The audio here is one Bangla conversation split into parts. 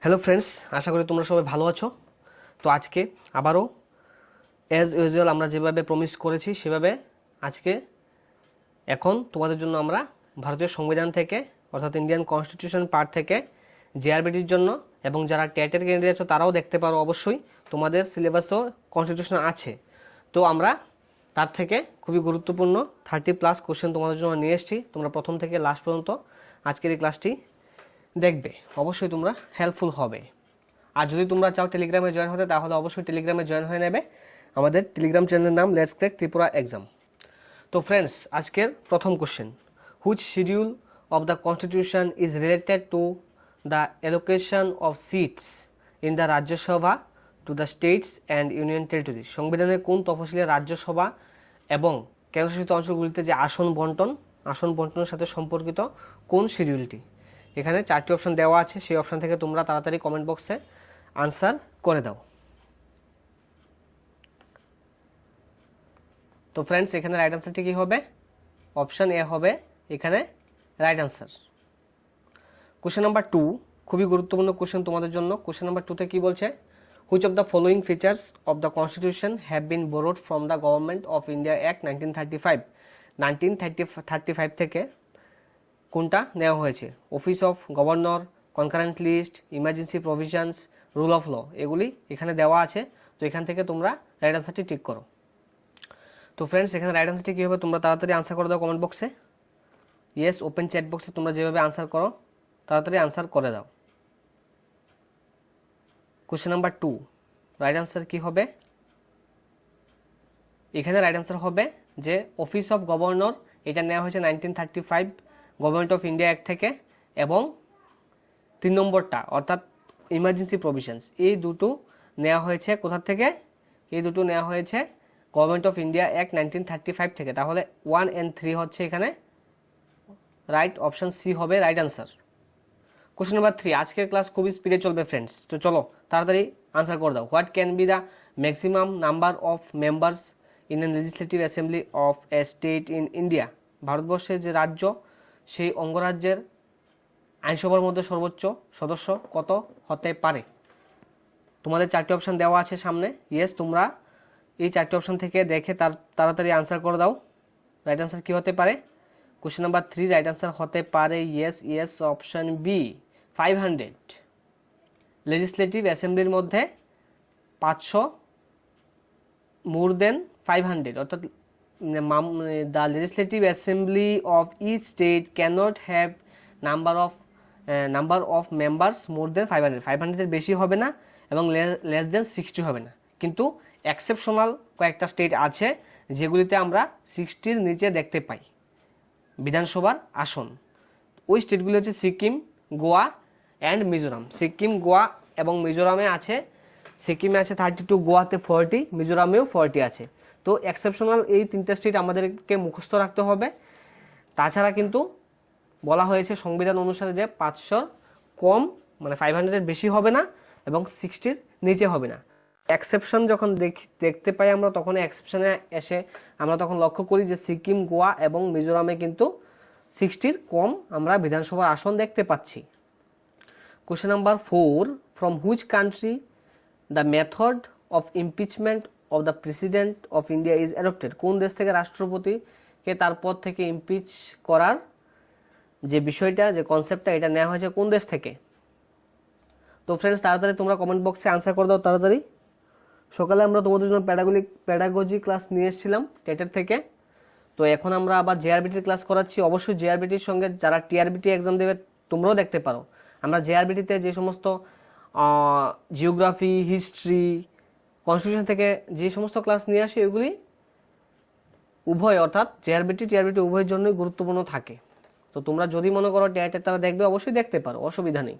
হ্যালো ফ্রেন্ডস, আশা করি তোমরা সবাই ভালো আছো। তো আজকে আবারও অ্যাজ ইউজুয়াল আমরা যেভাবে প্রমিস করেছি সেভাবে আজকে এখন তোমাদের জন্য আমরা ভারতীয় সংবিধান থেকে অর্থাৎ ইন্ডিয়ান কনস্টিটিউশন পার্ট থেকে জেআরবিটির জন্য এবং যারা টেটের ক্যান্ডিডেট আছো তারাও দেখতে পারো, অবশ্যই তোমাদের সিলেবাসও কনস্টিটিউশন আছে। তো আমরা তার থেকে খুবই গুরুত্বপূর্ণ 30+ কোশ্চেন তোমাদের জন্য নিয়ে এসেছি। তোমরা প্রথম থেকে লাস্ট পর্যন্ত আজকের এই ক্লাসটি দেখবে, অবশ্যই তোমরা হেল্পফুল হবে। আর যদি তোমরা চাও টেলিগ্রামে জয়েন হতে, তাহলে অবশ্যই টেলিগ্রামে জয়েন হয়ে নেবে। আমাদের টেলিগ্রাম চ্যানেলের নাম লেটস ক্র্যাক ত্রিপুরা এক্সাম। তো ফ্রেন্ডস, আজকের প্রথম question, which schedule of the constitution is related to the allocation of seats in the Rajya Sabha to the states and union territory? সংবিধানের কোন তফসিলের রাজ্যসভা এবং কেন্দ্রশাসিত অঞ্চলগুলিতে যে আসন বন্টনের সাথে সম্পর্কিত কোন শিডিউলটি? এখানে 4টি অপশন দেওয়া আছে, সেই অপশন থেকে তোমরা তাড়াতাড়ি কমেন্ট বক্সে আনসার করে দাও। তো ফ্রেন্ডস, এখানে রাইট আনসারটি কি হবে? অপশন এ হবে এখানে রাইট আনসার। কোশ্চেন নাম্বার 2, খুবই গুরুত্বপূর্ণ কোশ্চেন তোমাদের জন্য। কোশ্চেন নাম্বার 2তে কি বলছে? Which of the following features of the constitution have been borrowed from the Government of India Act 1935? 1935 থেকে কোনটা নেওয়া হয়েছে? Office of governor, concurrent list, emergency provisions, rule of law, এগুলি এখানে দেওয়া আছে। তো এখান থেকে তোমরা রাইট আনসারটি টিক করো। তো ফ্রেন্ডস, এখানে রাইট আনসারটি কী হবে তোমরা তাড়াতাড়ি আনসার করে দাও কমেন্ট বক্সে। ইয়েস, ওপেন চ্যাট বক্সে তোমরা যেভাবে আনসার করো তাড়াতাড়ি আনসার করে দাও। কোশ্চেন নাম্বার 2, রাইট আনসার কি হবে? এখানে রাইট আনসার হবে যে অফিস অফ গভর্নর, এটা নেওয়া হয়েছে 1935 গভর্নমেন্ট অফ ইন্ডিয়া অ্যাক্ট থেকে, এবং 3 নম্বরটা অর্থাৎ ইমার্জেন্সি প্রভিশনস, এই দুটো নেওয়া হয়েছে কোথা থেকে? এই দুটো নেওয়া হয়েছে গভর্নমেন্ট অফ ইন্ডিয়া অ্যাক্ট 1935 থেকে। তাহলে 1 and 3 হচ্ছে এখানে রাইট, অপশন সি হবে রাইট আনসার। কোশ্চেন নাম্বার 3, আজকের ক্লাস খুবই স্পিডে চলবে ফ্রেন্ডস, তো চলো তাড়াতাড়ি আনসার করে দাও। What can be the maximum number of members in a legislative assembly of a state in India? ভারতবর্ষের যে রাজ্য, সেই অঙ্গরাজ্যের আইনসভার মধ্যে সর্বোচ্চ সদস্য কত হতে পারে? তোমাদের 4টি অপশন দেওয়া আছে সামনে। ইয়েস, তোমরা এই 4টি অপশন থেকে দেখে তাড়াতাড়ি আনসার করে দাও। রাইট আনসার কি হতে পারে? কোশ্চেন নাম্বার 3 রাইট আনসার হতে পারে ইয়েস অপশন বি 500। লেজিসলেটিভ অ্যাসেম্বলির মধ্যে 500, মোর দেন 500, অর্থাৎ the legislative assembly of each state cannot have number of members more than 500. 500 এর বেশি হবে না এবং less than 60 হবে না। কিন্তু এক্সেপশনাল কয়েকটা স্টেট আছে যেগুলিতে আমরা 60-র নিচে দেখতে পাই বিধানসভার আসন। ওই স্টেটগুলি হচ্ছে সিকিম, গোয়া অ্যান্ড মিজোরাম। সিকিম, গোয়া এবং মিজোরামে আছে, সিকিমে আছে 32, গোয়াতে 40, মিজোরামেও 40 আছে। তো এক্সেপশনাল এই 3টা স্টেট আমাদেরকে মুখস্থ রাখতে হবে। তাছাড়া কিন্তু বলা হয়েছে সংবিধান অনুসারে যে 500 কম মানে 500-এর বেশি হবে না এবং 60-র নিচে হবে না। এক্সেপশন যখন দেখতে পাই আমরা, তখন এক্সেপশনে এসে আমরা তখন লক্ষ্য করি যে সিকিম, গোয়া এবং মিজোরামে কিন্তু 60-র কম আমরা বিধানসভার আসন দেখতে পাচ্ছি। Question number 4, from which country the method of impeachment of the president of India is adopted? কোন দেশ থেকে রাষ্ট্রপতিকে তার পদ থেকে ইমপিচ করার যে বিষয়টা, যে কনসেপ্টটা, এটা নেওয়া হয়েছে কোন দেশ থেকে? তো ফ্রেন্ডস, তাড়াতাড়ি তোমরা কমেন্ট বক্সে আনসার করে দাও তাড়াতাড়ি। সকালে আমরা তোমাদের জন্য প্যাডাগজি ক্লাস নিয়ে এসেছিলাম টেটের থেকে, তো এখন আমরা আবার জেআরবিটির ক্লাস করাচ্ছি। অবশ্যই জেআরবিটির সঙ্গে যারা টিআরবিটি এক্সাম দেবে তোমরাও দেখতে পারো। আমরা জেআরবিটিতে যে সমস্ত জিওগ্রাফি, হিস্ট্রি, কনস্টিটিউশন থেকে যে সমস্ত ক্লাস নিয়ে আসি, এগুলি উভয় অর্থাৎ জেআরবিটি টিআরবিটি উভয়ের জন্যই গুরুত্বপূর্ণ থাকে। তো তোমরা যদি মনে করো টিআরবিটি তারা দেখবে, অবশ্যই দেখতে পারো, অসুবিধা নেই।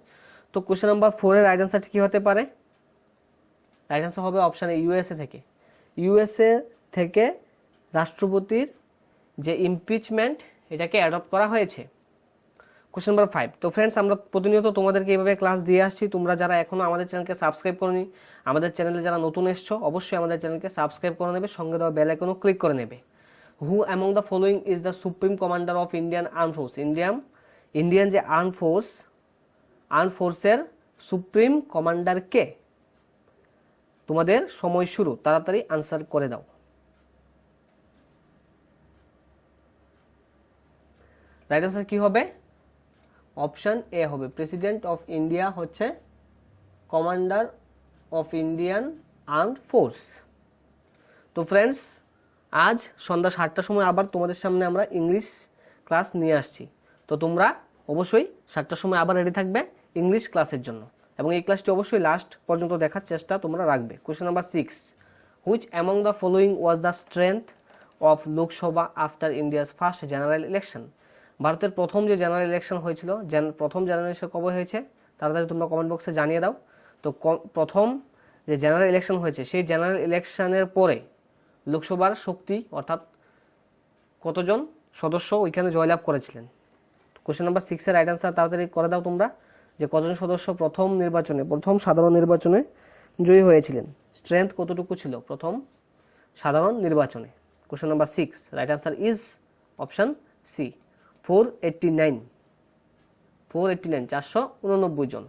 তো কোশ্চেন নাম্বার 4 এর রাইট আনসারটি কি হতে পারে? রাইট আনসার হবে অপশন এ ইউএসএ থেকে। ইউএসএ থেকে রাষ্ট্রপতির যে ইমপিচমেন্ট, এটাকে অ্যাডপ্ট করা হয়েছে। কোশ্চেন নাম্বার 5, তো ফ্রেন্ডস, আমরা প্রতিনিয়ত তোমাদেরকে এইভাবে ক্লাস দিয়ে আসছি। তোমরা যারা এখনো আমাদের চ্যানেলকে সাবস্ক্রাইব করোনি, আমাদের চ্যানেলে যারা নতুন এসছো, অবশ্যই আমাদের চ্যানেলকে সাবস্ক্রাইব করে নেবে, সঙ্গে দেওয়া বেল আইকনও ক্লিক করে নেবে। হু among the following is the supreme commander of Indian arm force? Indian যে আর্ম ফোর্সের সুপ্রিম কমান্ডার কে? তোমাদের সময় শুরু, তাড়াতাড়ি আনসার করে দাও। রাইট আনসার কি হবে? অপশন এ হবে, প্রেসিডেন্ট অফ ইন্ডিয়া হচ্ছে commander of Indian armed force. তো ফ্রেন্ডস, আজ সন্ধ্যা 7টার সময় আবার তোমাদের সামনে আমরা ইংলিশ ক্লাস নিয়ে আসছি। তো তোমরা অবশ্যই 7টার সময় আবার রেডি থাকবে ইংলিশ ক্লাসের জন্য, এবং এই ক্লাসটি অবশ্যই লাস্ট পর্যন্ত দেখার চেষ্টা তোমরা রাখবে। Question number 6, which among the following was the strength of Lok Sabha after India's first general election? ভারতের প্রথম যে জেনারেল ইলেকশন হয়েছিল, প্রথম জেনারেল ইলেকশন কবে হয়েছে তাড়াতাড়ি তোমরা কমেন্ট বক্সে জানিয়ে দাও। তো প্রথম যে জেনারেল ইলেকশন হয়েছে সেই জেনারেল ইলেকশনের পরে লোকসভার শক্তি অর্থাৎ কতজন সদস্য ওইখানে জয়লাভ করেছিলেন? কোশ্চেন নাম্বার 6-এর রাইট আনসার তাড়াতাড়ি করে দাও তোমরা, যে কতজন সদস্য প্রথম সাধারণ নির্বাচনে জয়ী হয়েছিলেন? স্ট্রেংথ কতটুকু ছিল প্রথম সাধারণ নির্বাচনে? Question number 6, right answer is option C, 489, 489 জন।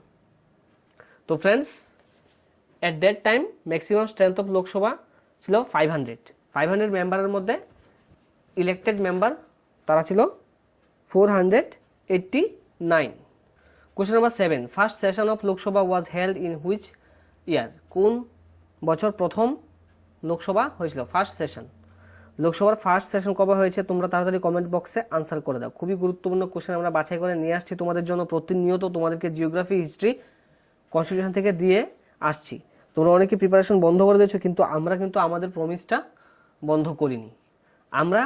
তো ফ্রেন্ডস, at that time maximum strength of Lok Sabha ছিল 500 মেম্বারের মধ্যে ইলেক্টেড মেম্বার তারা ছিল 489। Question number 7, first session of Lok Sabha was held in which year? কোন বছর প্রথম লোকসভা হয়েছিল? ফার্স্ট সেশন, লোকসভার ফার্স্ট সেশন কবে হয়েছে? তোমরা তাড়াতাড়ি কমেন্ট বক্সে আনসার করে দাও। খুবই গুরুত্বপূর্ণ কোশ্চেন আমরা বাছাই করে নিয়ে আসছি তোমাদের জন্য। প্রতিনিয়ত তোমাদেরকে জিওগ্রাফি, হিস্ট্রি, কনস্টিটিউশন থেকে দিয়ে আসছি। তোমরা অনেকে প্রিপারেশন বন্ধ করে দিয়েছো, কিন্তু আমরা কিন্তু আমাদের প্রমিসটা বন্ধ করিনি। আমরা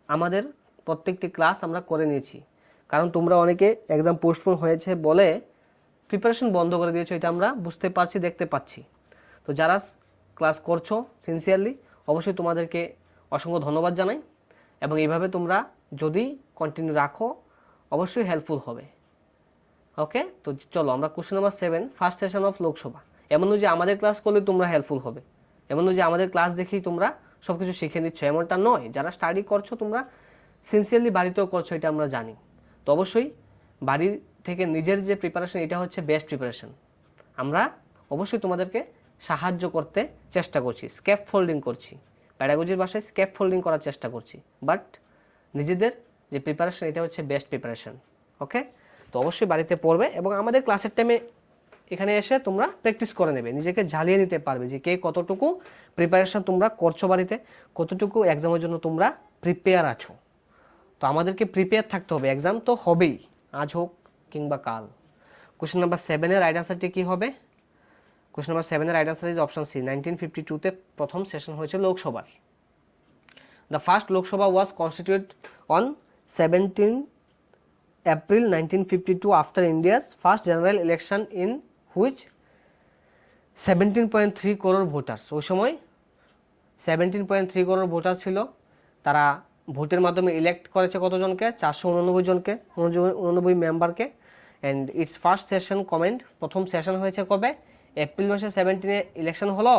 আমাদের প্রত্যেকটি ক্লাস আমরা করে নিয়েছি, কারণ তোমরা অনেকে এক্সাম পোস্টপোন হয়েছে বলে প্রিপারেশন বন্ধ করে দিয়েছো, এটা আমরা বুঝতে পারছি, দেখতে পাচ্ছি। তো যারা ক্লাস করছো সিনসিয়ারলি, অবশ্যই তোমাদেরকে অসংখ্য ধন্যবাদ জানাই, এবং এইভাবে তোমরা যদি কন্টিনিউ রাখো অবশ্যই হেল্পফুল হবে। ওকে, তো চলো আমরা question number 7, first session of Lok Sabha. এমন নয় যে আমাদের ক্লাস করলে তোমরা হেল্পফুল হবে, এমন নয় যে আমাদের ক্লাস দেখেই তোমরা সবকিছু শিখে নিচ্ছ, এমনটা নয়। যারা স্টাডি করছো তোমরা সিনসিয়ারলি বাড়িতেও করছো, এটা আমরা জানি। তো অবশ্যই বাড়ির থেকে নিজের যে প্রিপারেশন, এটা হচ্ছে বেস্ট প্রিপারেশন। আমরা অবশ্যই তোমাদেরকে সাহায্য করতে চেষ্টা করছি, স্ক্যাপ ফোল্ডিং করছি, প্যাডাগজির ভাষায় স্ক্যাপ ফোল্ডিং করার চেষ্টা করছি, বাট নিজেদের যে প্রিপারেশন এটা হচ্ছে বেস্ট প্রিপারেশন। ওকে, তো অবশ্যই বাড়িতে পড়বে, এবং আমাদের ক্লাসের টাইমে এখানে এসে তোমরা প্র্যাকটিস করে নেবে, নিজেকে ঝালিয়ে নিতে পারবে যে কে কতটুকু প্রিপারেশন তোমরা করছো বাড়িতে, কতটুকু এক্সামের জন্য তোমরা প্রিপেয়ার আছো। তো আমাদেরকে প্রিপেয়ার থাকতে হবে, এক্সাম তো হবেই, আজ হোক কিংবা কাল। কোশ্চেন নাম্বার 7-এর রাইট আনসারটি কি হবে? কোশ্চেন নাম্বার 7-এর right answer is option C, 1952-তে প্রথম সেশন হয়েছে লোকসভার। The first Lok Sabha was constituted on 17 April 1952 after India's first general election in which 17.3 crore voters, ওই সময় 17.3 crore ভোটার ছিল, তারা ভোটের মাধ্যমে ইলেক্ট করেছে কতজনকে? 489 জনকে, 89 মেম্বারকে। And its first session commenced, প্রথম সেশন হয়েছে কবে? এপ্রিল মাসে 17-এ ইলেকশন হলো,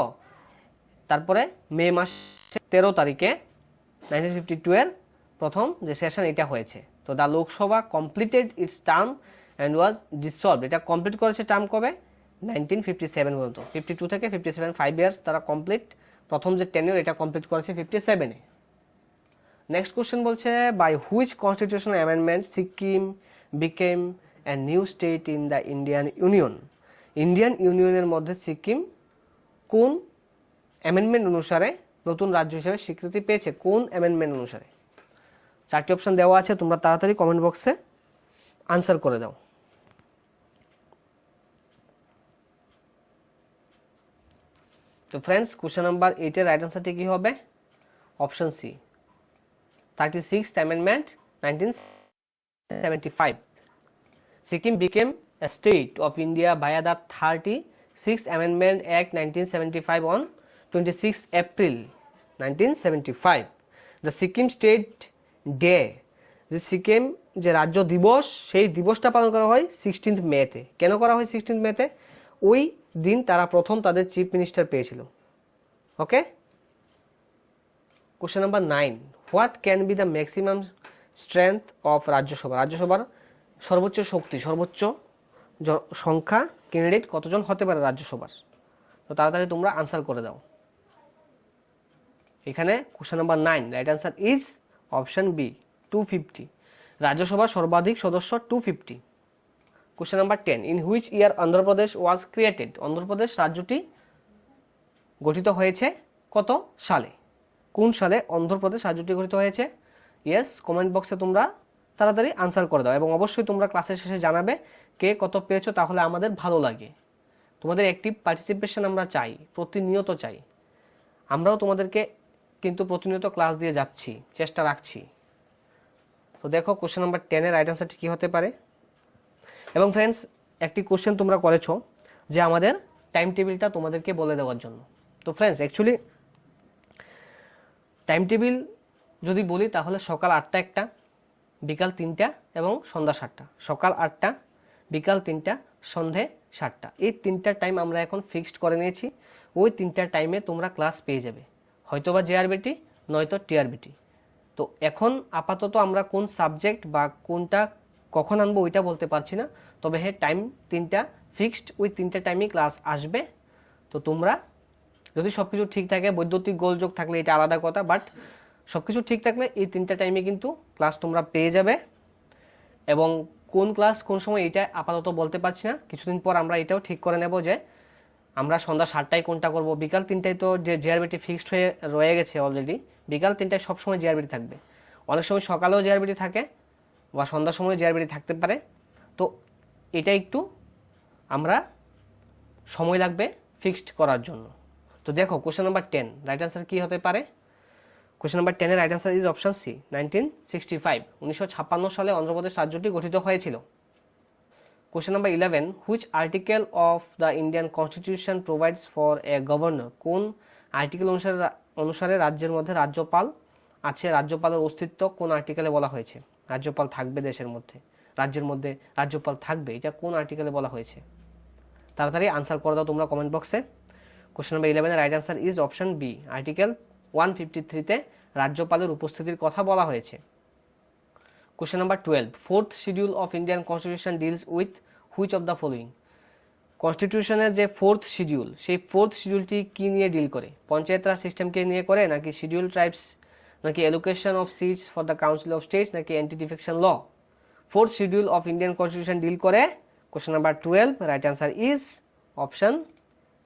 তারপরে মে মাসে 13 তারিখে 1952-এর প্রথম যে সেশন এটা হয়েছে। তো the Lok Sabha completed its term and was dissolved, এটা কমপ্লিট করেছে টার্ম কবে? 1957 পর্যন্ত, 52 থেকে 57, 5 ইয়ার্স তারা কমপ্লিট, প্রথম যে টেনিউর এটা কমপ্লিট করেছে 57-এ। নেক্সট কোশ্চেন বলছে, by which constitutional amendment Sikkim became a new state in the Indian union? Indian ইউনিয়নের মধ্যে সিকিম কোন অ্যামেন্ডমেন্ট অনুসারে নতুন রাজ্য হিসেবে স্বীকৃতি পেয়েছে? কোন অ্যামেন্ডমেন্ট অনুসারে? 4টি অপশন দেওয়া আছে, তোমরা তাড়াতাড়ি কমেন্ট বক্সে আনসার করে দাও। তো ফ্রেন্ডস, কোশ্চেন নাম্বার 8-এর রাইট আনসারটি কি হবে? Option C, 36th Amendment 1975. Sikkim became a state of India via the 36th Amendment Act 1975 on 26th April 1975. The Sikkim State Day, যে সিকিম যে রাজ্য দিবস, সেই দিবসটা পালন করা হয় 16th মেতে। কেন করা হয় 16th মেতে? ওই দিন তারা প্রথম তাদের চিফ মিনিস্টার পেয়েছিল। Okay, question number 9, what can be the maximum strength of Rajya Sabha? রাজ্যসভার সর্বোচ্চ শক্তি, সর্বোচ্চ সংখ্যা ক্যান্ডিডেট কতজন হতে পারে রাজ্যসভার? তো তাড়াতাড়ি তোমরা আনসার করে দাও। এখানে question number 9, right answer is option B 250। রাজ্যসভার সর্বাধিক সদস্য 250। Question number 10, in which year Andhra Pradesh was created? Andhra Pradesh রাজ্যটি গঠিত হয়েছে কত সালে? কোন সালে অন্ধ্রপ্রদেশ রাজ্যটি গঠিত হয়েছে? ইয়েস, কমেন্ট বক্সে তোমরা তাড়াতাড়ি আনসার করে দাও এবং অবশ্যই তোমরা ক্লাসের শেষে জানাবে কে কত পেয়েছো, তাহলে আমাদের ভালো লাগে। তোমাদের অ্যাক্টিভ পার্টিসিপেশন আমরা চাই, প্রতিনিয়ত চাই। আমরাও তোমাদেরকে কিন্তু প্রতিনিয়ত ক্লাস দিয়ে যাচ্ছি, চেষ্টা রাখছি। তো দেখো কোশ্চেন নাম্বার 10 এর রাইট আনসারটি কী হতে পারে। এবং ফ্রেন্ডস, একটি কোশ্চেন তোমরা করেছো যে আমাদের টাইম টেবিলটা তোমাদেরকে বলে দেওয়ার জন্য। তো ফ্রেন্ডস, অ্যাকচুয়ালি টাইম টেবিল যদি বলি তাহলে সকাল 8টা একটা, বিকাল 3টা এবং সন্ধ্যা 7টা। সকাল 8টা, বিকাল 3টা, সন্ধে 7টা। এই 3টা টাইম আমরা এখন ফিক্সড করে নিয়েছি। ওই 3টা টাইমে তোমরা ক্লাস পেয়ে যাবে, হয়তোবা জেআরবিটি নয়তো টিআরবিটি। তো এখন আপাতত আমরা কোন সাবজেক্ট বা কোনটা কখন আনবো ওইটা বলতে পারছি না, তবে হ্যাঁ টাইম 3টা ফিক্সড, ওই 3টা টাইমে ক্লাস আসবে। তো তোমরা যদি সব কিছু ঠিক থাকে, বৈদ্যুতিক গোলযোগ থাকলে এটা আলাদা কথা, বাট সব কিছু ঠিক থাকলে এই 3টা টাইমে কিন্তু ক্লাস তোমরা পেয়ে যাবে। এবং কোন ক্লাস কোন সময় এটা আপাতত বলতে পারছি না, কিছুদিন পর আমরা এটাও ঠিক করে নেব যে আমরা সন্ধ্যা 7টায় কোনটা করব। বিকাল 3টায় তো যে জেআরবিটি ফিক্সড হয়ে রয়ে গেছে অলরেডি, বিকাল 3টায় সবসময় জেআরবিটি থাকবে। অনেক সময় সকালেও জেআরবিটি থাকে বা সন্ধ্যার সময় জেআরবিটি থাকতে পারে। তো এটা একটু আমরা সময় লাগবে ফিক্সড করার জন্য। তো দেখো কোশ্চেন নাম্বার 10, রাইট আনসার কি হতে পারে? কোশ্চেন নাম্বার 10 এর right answer is option C 1965। 1956 সালে অন্ধ্রপ্রদেশ রাজ্যটি গঠিত হয়েছিল। Question number 11, which article of the Indian constitution provides for a governor? কোন আর্টিকেল অনুসারে রাজ্যের মধ্যে রাজ্যপাল আছে? রাজ্যপালের অস্তিত্ব কোন আর্টিকেলে বলা হয়েছে? রাজ্যপাল থাকবে দেশের মধ্যে, রাজ্যের মধ্যে রাজ্যপাল থাকবে, এটা কোন আর্টিকেলে বলা হয়েছে? তাড়াতাড়ি আনসার করে দাও তোমরা কমেন্ট বক্সে। কোশ্চেন নাম্বার 11 এর right answer is option B, article 153-তে রাজ্যপালের উপস্থিতির কথা বলা হয়েছে। Question number 12, fourth schedule of Indian constitution deals with which of the following? কনস্টিটিউশনের যে ফোর্থ শিডিউল, সেই ফোর্থ শিডিউলটি কি নিয়ে ডিল করে? পঞ্চায়েত রাজ সিস্টেমকে নিয়ে করে, নাকি শিডিউল ট্রাইবস, নাকি allocation of seats for the council of states, নাকি anti defection law? Fourth schedule of Indian constitution deal করে question number 12, right answer is option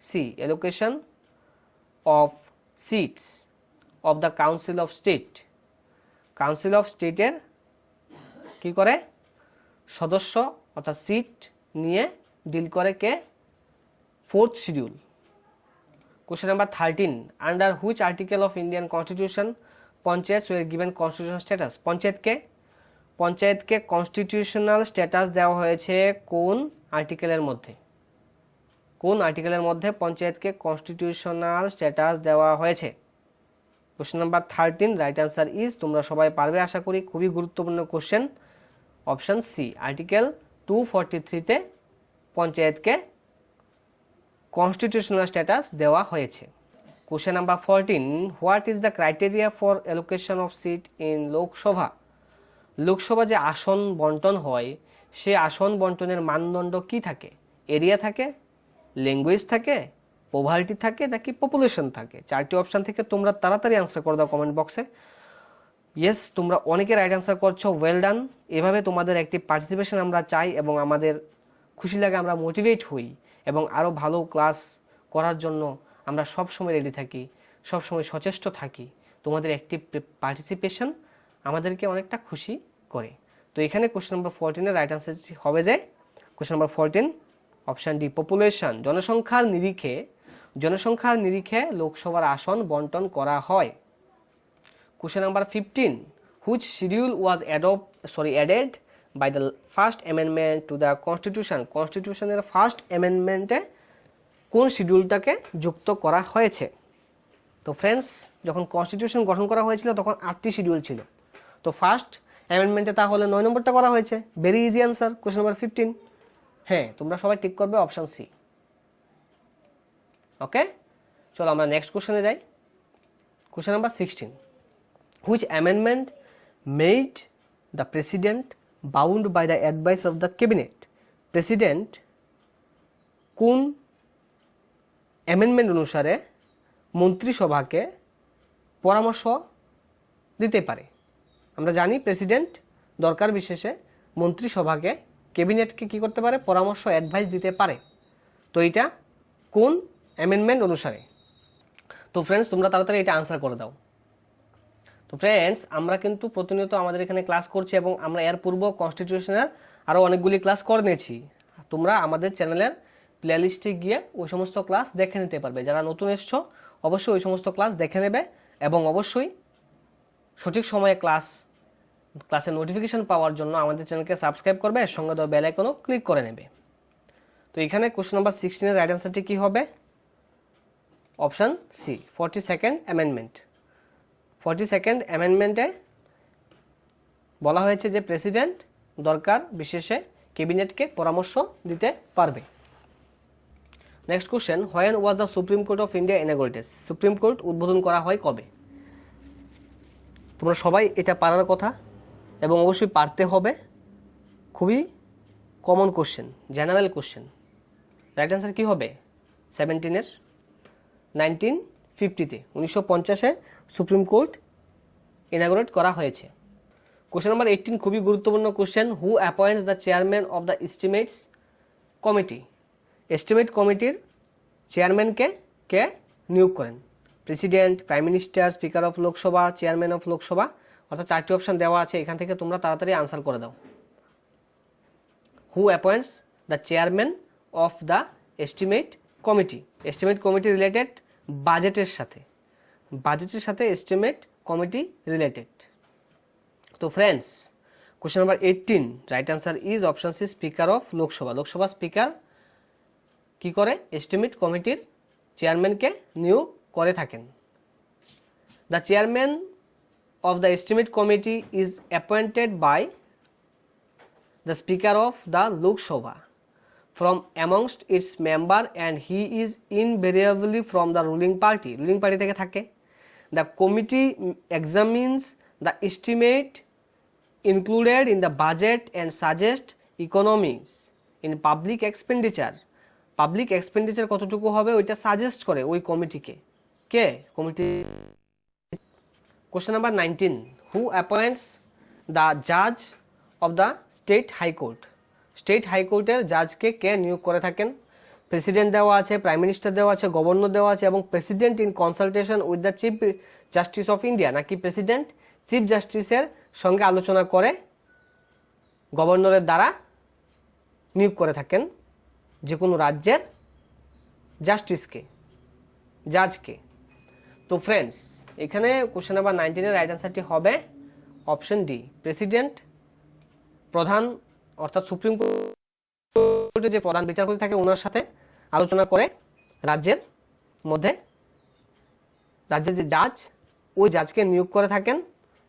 C, allocation of seats of the council of state. Council of স্টেটের কি করে? সদস্য অর্থাৎ সিট নিয়ে ডিল করে কে? Fourth schedule. Question number 13, under which article of Indian constitution panchayat were given constitutional status? পঞ্চায়েতকে constitutional status দেওয়া হয়েছে কোন আর্টিকেলের মধ্যে? কোন আর্টিকেলের মধ্যে পঞ্চায়েতকে কনস্টিটিউশনাল স্ট্যাটাস দেওয়া হয়েছে? Question number 13, right answer is, তোমরা সবাই পারবে আশা করি, খুবই গুরুত্বপূর্ণ কোশ্চেন, অপশন সি, আর্টিকেল 243-তে পঞ্চায়েতকে কনস্টিটিউশনাল স্ট্যাটাস দেওয়া হয়েছে। Question number 14, what is the criteria for allocation of seat in Lok Sabha? Lok Sabha যে আসন বন্টন হয়, সে আসন বন্টনের মানদণ্ড কি থাকে? এরিয়া থাকে, ল্যাঙ্গুয়েজ থাকে, পভার্টি থাকে, নাকি পপুলেশন থাকে? 4টি অপশন থেকে তোমরা তাড়াতাড়ি আনসার করে দাও কমেন্ট বক্সে। ইয়েস, তোমরা অনেকে রাইট আনসার করছো, ওয়েল ডান। এভাবে তোমাদের একটি পার্টিসিপেশন আমরা চাই এবং আমাদের খুশি লাগে, আমরা মোটিভেট হই এবং আরও ভালো ক্লাস করার জন্য আমরা সবসময় রেডি থাকি, সবসময় সচেষ্ট থাকি। তোমাদের একটি পার্টিসিপেশন আমাদেরকে অনেকটা খুশি করে। তো এখানে কোশ্চেন নাম্বার 14 এর রাইট আনসার হবে যে question number 14, option D, population. জনসংখ্যার নিরিখে লোকসভার আসন বন্টন করা হয়। Question number 15, which schedule was added by the first amendment to the constitution? কনস্টিটিউশনের ফার্স্ট অ্যামেন্ডমেন্টে কোন শিডিউলটাকে যুক্ত করা হয়েছে? তো ফ্রেন্ডস, যখন কনস্টিটিউশন গঠন করা হয়েছিল তখন 8টি শিডিউল ছিল। তো ফার্স্ট অ্যামেন্ডমেন্টে তাহলে 9 নম্বরটা করা হয়েছে। Very easy answer, question number 15। হ্যাঁ, তোমরা সবাই টিক করবে অপশন সি। ওকে, চলো আমরা নেক্সট কোশ্চেনে যাই। Question number 16, which amendment made the president bound by the advice of the cabinet? President কোন অ্যামেন্ডমেন্ট অনুসারে মন্ত্রিসভাকে পরামর্শ দিতে পারে? আমরা জানি প্রেসিডেন্ট দরকার বিশেষে মন্ত্রিসভাকে, ক্যাবিনেটকে কি করতে পারে? পরামর্শ, অ্যাডভাইস দিতে পারে। তো এটা কোন অ্যামেন্ডমেন্ট অনুসারে? তো ফ্রেন্ডস, তোমরা তাড়াতাড়ি এটা আনসার করে দাও। তো ফ্রেন্ডস, আমরা কিন্তু প্রতিনিয়ত আমাদের এখানে ক্লাস করছি এবং আমরা এর পূর্ব কনস্টিটিউশনের আরও অনেকগুলি ক্লাস করে নিয়েছি। তোমরা আমাদের চ্যানেলের প্লেলিস্টে গিয়ে ওই সমস্ত ক্লাস দেখে নিতে পারবে। যারা নতুন এসছো অবশ্যই ওই সমস্ত ক্লাস দেখে নেবে এবং অবশ্যই সঠিক সময়ে ক্লাসের নোটিফিকেশন পাওয়ার জন্য আমাদের চ্যানেলকে সাবস্ক্রাইব করবে, এর সঙ্গে দেওয়া বেল আইকনও ক্লিক করে নেবে। তো এখানে কোশ্চেন নাম্বার 16 এর রাইট অ্যান্সারটি কী হবে? Option C, 42nd amendment. 42nd অ্যামেন্ডমেন্টে বলা হয়েছে যে প্রেসিডেন্ট দরকার বিশেষে ক্যাবিনেটকে পরামর্শ দিতে পারবে। Next question, when was the supreme court of India inaugurated? Supreme court উদ্বোধন করা হয় কবে? তোমরা সবাই এটা পারার কথা এবং অবশ্যই পারতে হবে। খুবই common question, general question. Right answer কী হবে? 1950-তে 1950-এ সুপ্রিম কোর্ট ইনঅগরেট করা হয়েছে। কোশ্চেন নাম্বার 18 খুবই গুরুত্বপূর্ণ question. Who appoints the chairman of the estimates committee? Estimate কমিটির চেয়ারম্যানকে কে নিয়োগ করেন? President, prime minister, speaker of Lok Sabha, chairman of Lok Sabha. অর্থাৎ 4টি অপশন দেওয়া আছে, এখান থেকে তোমরা তাড়াতাড়ি আনসার করে দাও। Who appoints the chairman of the estimate committee? Estimate committee related বাজেটের সাথে এস্টিমেট কমিটি রিলেটেড। তো friends, question number 18 right answer is option C, speaker of Lok Sabha. Lok Sabha speaker কি করে? এস্টিমেট কমিটির চেয়ারম্যানকে নিয়োগ করে থাকেন। The chairman of the estimate committee is appointed by the speaker of the Lok Sabha from amongst its member and he is invariably from the ruling party থেকে থাকে। The committee examines the estimate included in the budget and suggest economies in public expenditure কতটুকু হবে ওইটা সাজেস্ট করে ওই কমিটিকে। কে committee? Question number 19. Who appoints the judge of the state high court? State হাইকোর্টের জাজকে কে নিয়োগ করে থাকেন? প্রেসিডেন্ট দেওয়া আছে, প্রাইম মিনিস্টার দেওয়া আছে, গভর্নর দেওয়া আছে এবং president in consultation with the chief justice of India, নাকি প্রেসিডেন্ট চিফ জাস্টিসের সঙ্গে আলোচনা করে গভর্নরের দ্বারা নিয়োগ করে থাকেন যে কোনো রাজ্যের জাজকে। তো ফ্রেন্ডস, এখানে কোশ্চেন নাম্বার 19 এর রাইট অ্যান্সারটি হবে অপশন ডি, প্রেসিডেন্ট প্রধান অর্থাৎ সুপ্রিম কোর্টের যে প্রধান বিচারপতি থাকে ওনার সাথে আলোচনা করে রাজ্যের যে জাজ ওই জাজকে নিয়োগ করে থাকেন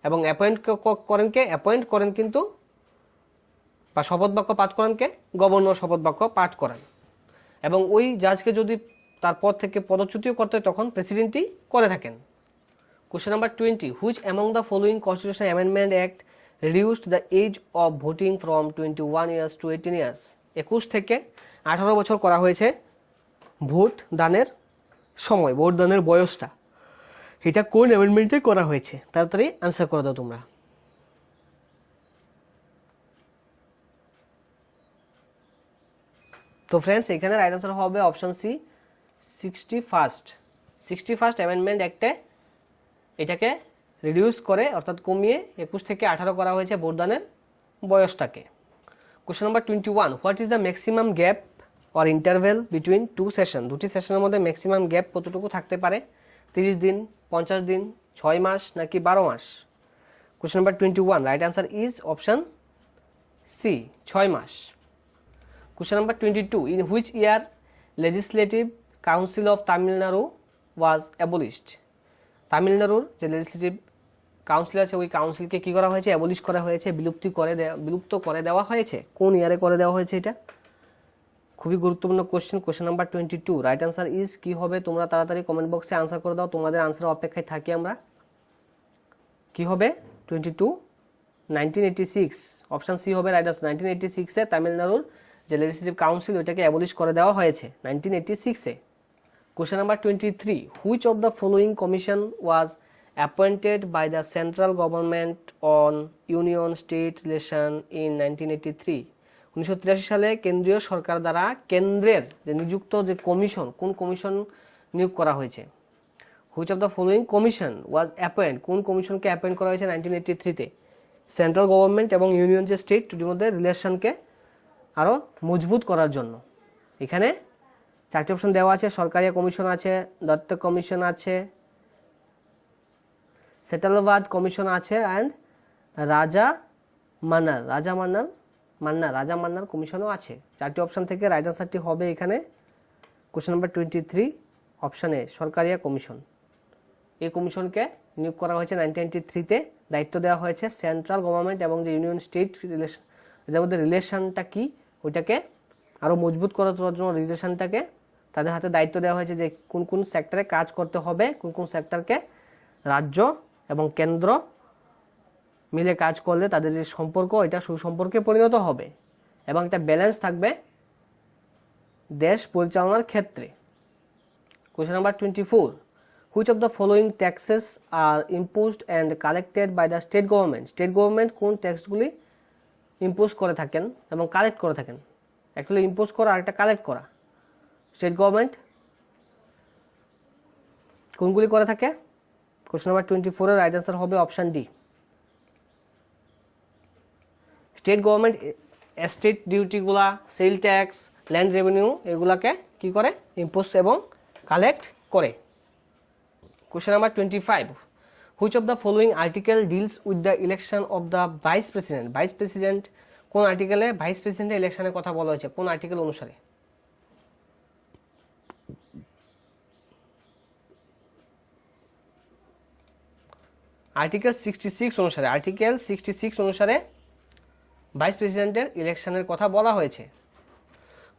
এবং অ্যাপয়েন্ট করেন কিন্তু বা শপথ বাক্য পাঠ করেন কে? গভর্নর শপথ বাক্য পাঠ করেন এবং ওই জাজকে যদি তারপর থেকে পদচ্যুতিও করতে হয় তখন প্রেসিডেন্টই করে থাকেন। Question number 20. Which among the following Constitutional Amendment Act reduced the age of voting from 21 years to 18 years? 21 থেকে 18 বছর করা হয়েছে ভোট দানের বয়সটা। এটা কোন অ্যামেন্ডমেন্টে করা হয়েছে? তাড়াতাড়ি আনসার করে দাও তোমরা। তো ফ্রেন্ডস, এখানে রাইট আনসার হবে অপশন সি, 61st অ্যামেন্ডমেন্ট অ্যাক্টে এটাকে রিডিউস করে অর্থাৎ কমিয়ে 21 থেকে 18 করা হয়েছে ভোটদানের বয়সটাকে। Question number 21. What is the maximum gap or interval between two session? দুটি সেশনের মধ্যে ম্যাক্সিমাম গ্যাপ কতটুকু থাকতে পারে? 30 দিন, 50 দিন, 6 মাস নাকি 12 মাস? Question number 21 right answer is option C, 6 মাস। Question number 22. In which year legislative council of Tamil Nadu was abolished? তামিলনাড়ুর যে লেজিসলেটিভ কাউন্সিল আছে ওই কাউন্সিলকে কি করা হয়েছে? অ্যাবলিশ করা হয়েছে, বিলুপ্ত করে দেওয়া হয়েছে। কোন ইয়ারে করে দেওয়া হয়েছে এটা? খুবই গুরুত্বপূর্ণ question. Question number 22 right answer is কি হবে? তোমরা তাড়াতাড়ি কমেন্ট বক্সে আনসার করে দাও, তোমাদের আনসারের অপেক্ষায় থাকি আমরা। কি হবে 22? 1986 অপশন সি হবে রাইট আনসার। 1986-এ তামিলনাড়ুর যে লেজিসলেটিভ কাউন্সিল ওইটাকে অ্যাবলিশ করে দেওয়া হয়েছে 1986-এ। Question number 23, which of the following commission was appointed by the central government on union state relation in 1983? 1983 সালে কেন্দ্রীয় সরকার দ্বারা কেন্দ্রের যে নিযুক্ত যে কমিশন, কোন কমিশন নিয়োগ করা হয়েছে? Which of the following commission was appoint, কোন কমিশনকে অ্যাপয়েন্ট করা হয়েছে 1983-তে? সেন্ট্রাল গভর্নমেন্ট এবং ইউনিয়ন যে স্টেট দুটির মধ্যে রিলেশনকে আরও মজবুত করার জন্য। এখানে 4টি অপশন দেওয়া আছে, সরকারি কমিশন আছে, দত্ত কমিশন আছে, সেটেলবাদ কমিশন আছে, অ্যান্ড রাজা মান্নার কমিশনও আছে। 4টি অপশন থেকে রাইট আনসারটি হবে এখানে কোশ্চেন নাম্বার 23 অপশন এ, সরকারি কমিশন। এই কমিশনকে নিয়োগ করা হয়েছে 1993-তে, দায়িত্ব দেওয়া হয়েছে সেন্ট্রাল গভর্নমেন্ট এবং যে ইউনিয়ন স্টেট রিলেশন, এদের মধ্যে রিলেশনটা কি ওইটাকে আরও মজবুত করার জন্য রিলেশনটাকে তাদের হাতে দায়িত্ব দেওয়া হয়েছে যে কোন কোন সেক্টরে কাজ করতে হবে, কোন কোন সেক্টরকে রাজ্য এবং কেন্দ্র মিলে কাজ করলে তাদের যে সম্পর্ক এটা সুসম্পর্কে পরিণত হবে এবং একটা ব্যালেন্স থাকবে দেশ পরিচালনার ক্ষেত্রে। Question number 24, which of the following taxes are imposed and collected by the state government? State government কোন ট্যাক্সগুলি ইম্পোজ করে থাকেন এবং কালেক্ট করে থাকেন? অ্যাকচুয়ালি ইম্পোজ করা আর একটা কালেক্ট করা। স্টেট গভর্নমেন্ট কোনগুলি করে থাকে? কোশ্চেন নাম্বার 24 এর রাইট আনসার হবে option D. State government estate ডিউটিগুলা, সেল ট্যাক্স, ল্যান্ড রেভিনিউ এগুলাকে কি করে? ইম্পোজ এবং কালেক্ট করে। Question number 25, which of the following article deals with the election of the vice president? Vice president কোন আর্টিকেলে ভাইস প্রেসিডেন্টের ইলেকশনের কথা বলা হয়েছে? কোন আর্টিকেল অনুসারে? আর্টিকেল 66 অনুসারে। আর্টিকেল 66 অনুসারে ভাইস প্রেসিডেন্টের ইলেকশনের কথা বলা হয়েছে।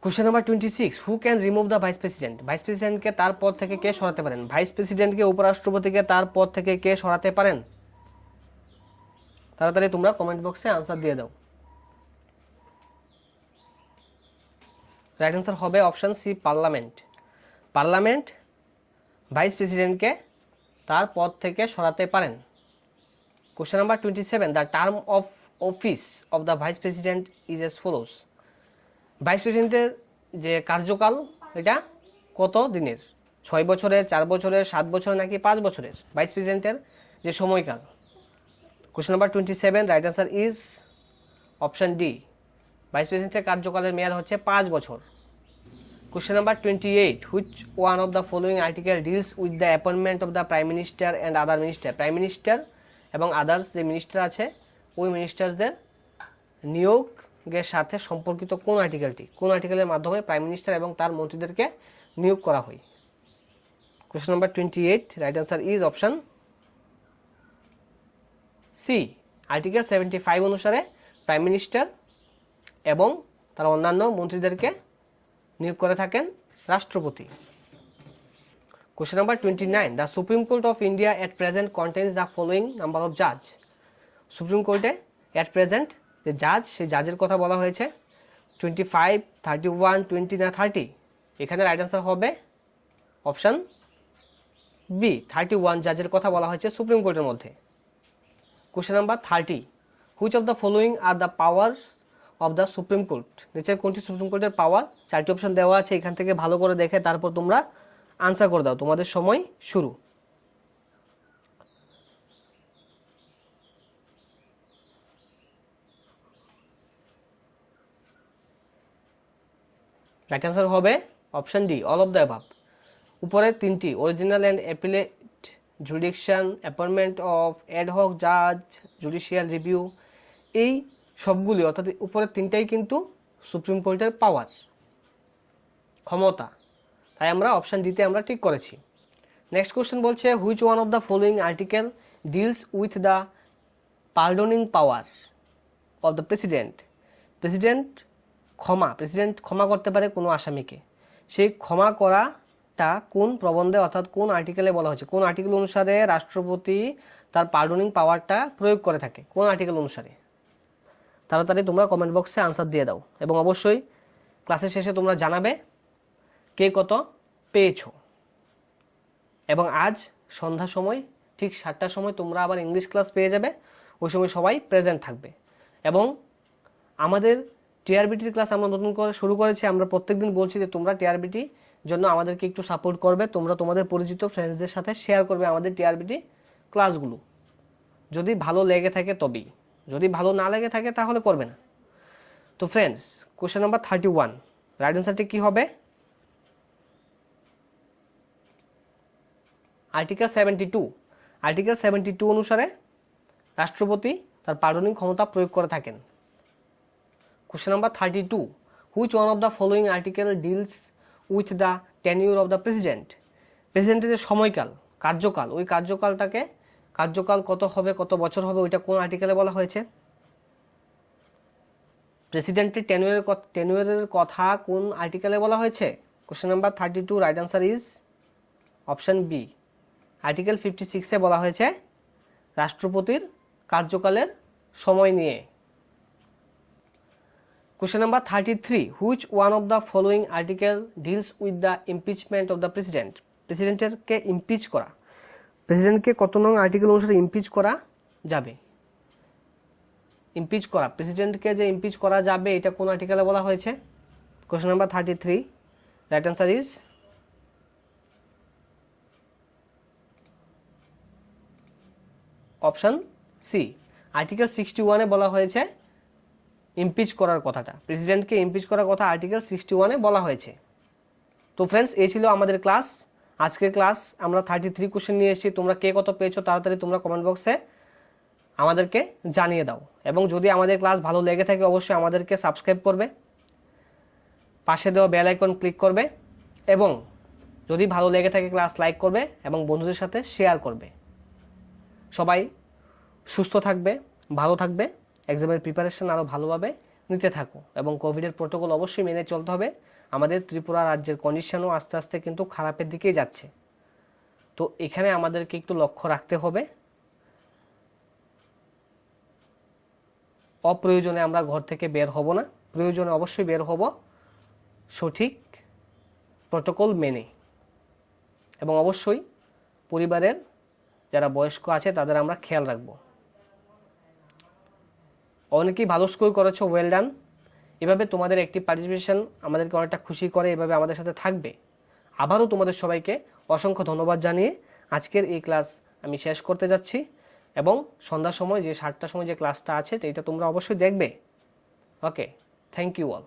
Question number 26, who can remove the vice president? Vice প্রেসিডেন্টকে তার পদ থেকে কে সরাতে পারেন? ভাইস প্রেসিডেন্টকে উপরাষ্ট্রপতিকে তার পদ থেকে কে সরাতে পারেন? তাড়াতাড়ি তোমরা কমেন্ট বক্সে আনসার দিয়ে দাও। রাইট আনসার হবে option C, parliament. Parliament vice প্রেসিডেন্টকে তার পদ থেকে সরাতে পারেন। Question number 27, the term of office of the vice president is as follows? Vice প্রেসিডেন্টের যে কার্যকাল এটা কত দিনের? 6 বছরের, 4 বছরের, 7 বছরের নাকি 5 বছরের ভাইস প্রেসিডেন্টের যে সময়কাল? Question number 27 right answer is option D. Vice প্রেসিডেন্টের কার্যকালের মেয়াদ হচ্ছে 5 বছর। Question number 28, which one of the following article deals with the appointment of the prime minister and other minister? Prime minister এবং আদার্স যে মিনিস্টার আছে ওই মিনিস্টার্সদের নিয়োগের সাথে সম্পর্কিত কোন আর্টিকেলটি? কোন আর্টিকেলের মাধ্যমে প্রাইম মিনিস্টার এবং তার মন্ত্রীদেরকে নিয়োগ করা হয়? Question number 28 right answer is option C, article 75 অনুসারে প্রাইম মিনিস্টার এবং তার অন্যান্য মন্ত্রীদেরকে নিয়োগ করে থাকেন রাষ্ট্রপতি। Question number 29, the supreme court of India at present contains the following number of জাজ? সুপ্রিম কোর্টে এট প্রেজেন্ট যে জাজ, সেই জাজের কথা বলা হয়েছে 25, 31, 20 না 30? এখানে রাইট আনসার হবে অপশন বি, 31 জাজের কথা বলা হয়েছে সুপ্রিম কোর্টের মধ্যে। Question number 30, which of the following are the powers of the supreme court? নিচের কোনটি সুপ্রিম কোর্টের পাওয়ার? 4টি অপশন দেওয়া আছে, এখান থেকে ভালো করে দেখে তারপর তোমরা আনসার করে দাও। তোমাদের সময় শুরু। রাইট আনসার হবে option D, all of the above. উপরের 3টি original and appellate jurisdiction, appointment of ad hoc জাজ, জুডিশিয়াল রিভিউ, এই সবগুলি অর্থাৎ উপরের 3টাই কিন্তু সুপ্রিম কোর্টের পাওয়ার, ক্ষমতা। তাই আমরা অপশন ডিতে আমরা ঠিক করেছি। নেক্সট কোশ্চেন বলছে, which one of the following article deals with the pardoning power of the president? President ক্ষমা করতে পারে কোনো আসামিকে। সেই ক্ষমা করাটা কোন প্রবন্ধে অর্থাৎ কোন আর্টিকেলে বলা হয়েছে? কোন আর্টিকেল অনুসারে রাষ্ট্রপতি তার পার্ডনিং পাওয়ারটা প্রয়োগ করে থাকে? কোন আর্টিকেল অনুসারে? তাড়াতাড়ি তোমরা কমেন্ট বক্সে আনসার দিয়ে দাও এবং অবশ্যই ক্লাসের শেষে তোমরা জানাবে কে কত পেয়েছো। এবং আজ সন্ধ্যার সময় ঠিক 7টার সময় তোমরা আবার ইংলিশ ক্লাস পেয়ে যাবে, ওই সময় সবাই প্রেজেন্ট থাকবে। এবং আমাদের টিআরবিটির ক্লাস আমরা নতুন করে শুরু করেছি। আমরা প্রত্যেকদিন বলছি যে তোমরা টিআরবিটি জন্য আমাদেরকে একটু সাপোর্ট করবে, তোমরা তোমাদের পরিচিত ফ্রেন্ডসদের সাথে শেয়ার করবে আমাদের টিআরবিটি ক্লাসগুলো। যদি ভালো লেগে থাকে তবেই, যদি ভালো না লেগে থাকে তাহলে করবে না। তো ফ্রেন্ডস, কোশ্চেন নাম্বার 31, রাইট অ্যান্সারটি কি হবে? আর্টিকেল 72। আর্টিকেল 72 অনুসারে রাষ্ট্রপতি তার পার্ডনিং ক্ষমতা প্রয়োগ করে থাকেন। Question number 32, which one of the following article deals with the tenure of the president? প্রেসিডেন্টের যে সময়কাল, কার্যকাল, ওই কার্যকালটাকে, কার্যকাল কত হবে, কত বছর হবে, ওইটা কোন আর্টিকেলে বলা হয়েছে? প্রেসিডেন্টের টেনিউরের কথা কোন আর্টিকেলে বলা হয়েছে? Question number 32, right answer is option B, article 56-এ বলা হয়েছে রাষ্ট্রপতির কার্যকালের সময় নিয়ে। Question number 33, which one of the following article deals with the impeachment of the president? প্রেসিডেন্টকে ইমপিচ করা, প্রেসিডেন্টকে কত নং আর্টিকেল অনুসারে ইমপিচ করা যাবে? ইমপিচ করা, প্রেসিডেন্টকে যে ইমপিচ করা যাবে এটা কোন আর্টিকেলে বলা হয়েছে? Question number 33, right answer is option C, article 61-এ বলা হয়েছে ইমপিচ করার কথাটা, প্রেসিডেন্টকে ইমপিচ করার কথা আর্টিকেল 61-এ বলা হয়েছে। তো ফ্রেন্ডস, এই ছিল আমাদের ক্লাস। আজকের ক্লাস আমরা 33 কোশ্চেন নিয়ে এসেছি। তোমরা কে কত পেয়েছো তাড়াতাড়ি তোমরা কমেন্ট বক্সে আমাদেরকে জানিয়ে দাও। এবং যদি আমাদের ক্লাস ভালো লেগে থাকে অবশ্যই আমাদেরকে সাবস্ক্রাইব করবে, পাশে দেওয়া বেল আইকন ক্লিক করবে, এবং যদি ভালো লেগে থাকে ক্লাস লাইক করবে এবং বন্ধুদের সাথে শেয়ার করবে। সবাই সুস্থ থাকবে, ভালো থাকবে, এক্সামের প্রিপারেশন আরও ভালোভাবে নিতে থাকো, এবং কোভিডের প্রোটোকল অবশ্যই মেনে চলতে হবে। আমাদের ত্রিপুরা রাজ্যের কন্ডিশনও আস্তে আস্তে কিন্তু খারাপের দিকেই যাচ্ছে। তো এখানে আমাদেরকে একটু লক্ষ্য রাখতে হবে। অপ্রয়োজনে আমরা ঘর থেকে বের হব না, প্রয়োজনে অবশ্যই বের হব সঠিক প্রোটোকল মেনে। এবং অবশ্যই পরিবারের যারা বয়স্ক আছে তাদের আমরা খেয়াল রাখবো। অনেকেই ভালো স্কোর করেছো, ওয়েল ডান। এভাবে তোমাদের একটি পার্টিসিপেশন আমাদেরকে অনেকটা খুশি করে, এভাবে আমাদের সাথে থাকবে। আবারও তোমাদের সবাইকে অসংখ্য ধন্যবাদ জানিয়ে আজকের এই ক্লাস আমি শেষ করতে যাচ্ছি। এবং সন্ধ্যার সময় যে 7টার সময় যে ক্লাসটা আছে এটা তোমরা অবশ্যই দেখবে। ওকে, থ্যাংক ইউ অল।